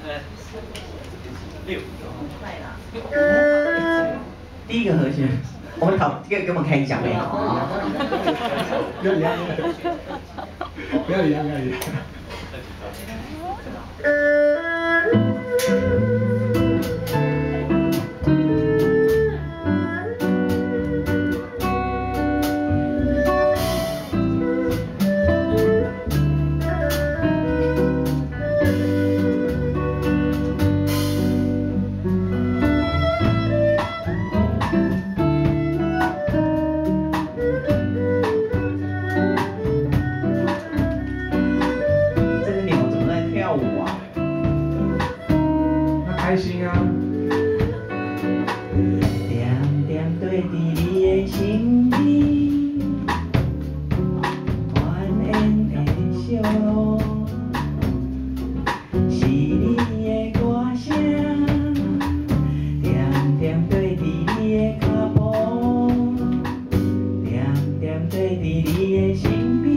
6。快啦。第一个和弦，我们给我们开奖没有啊？不要理他，不要理他，不要理他。开心啊！点点对滴你的心里，蜿蜒的笑容，是你的歌声。点点对滴你的脚步，点点对滴你的身边。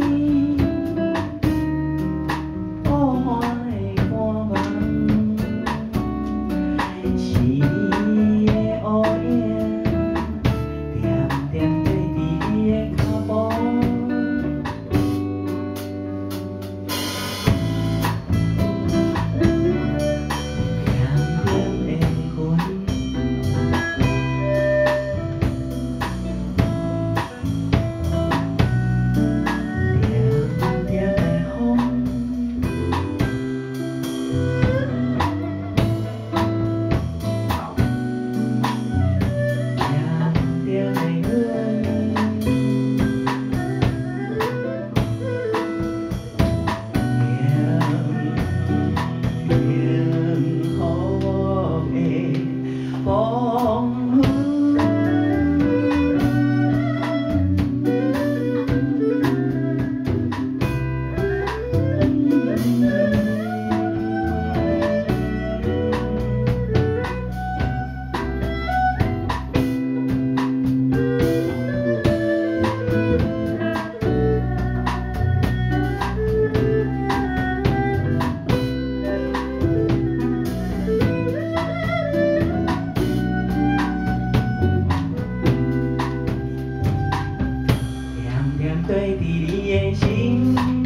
对伫你的心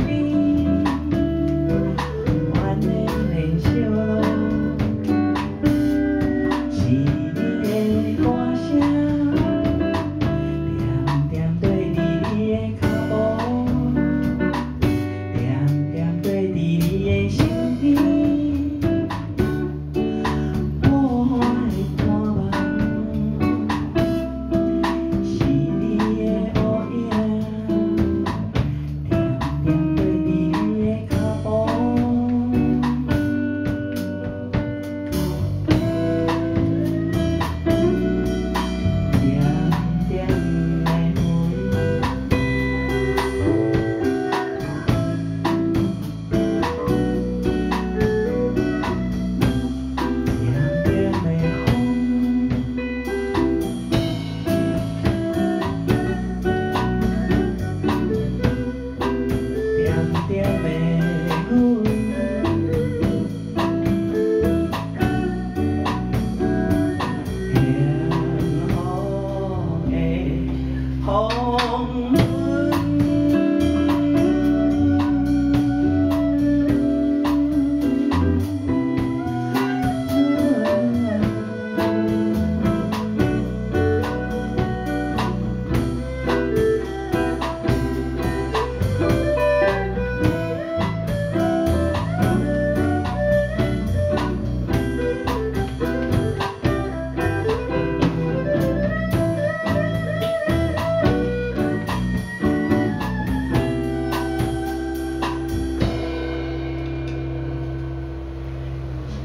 里，蜿蜒的笑容，是你的歌声。点点对伫你的脚步，点点对伫你的身边。我的盼望，是你的乌影。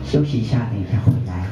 休息一下，等一下回来。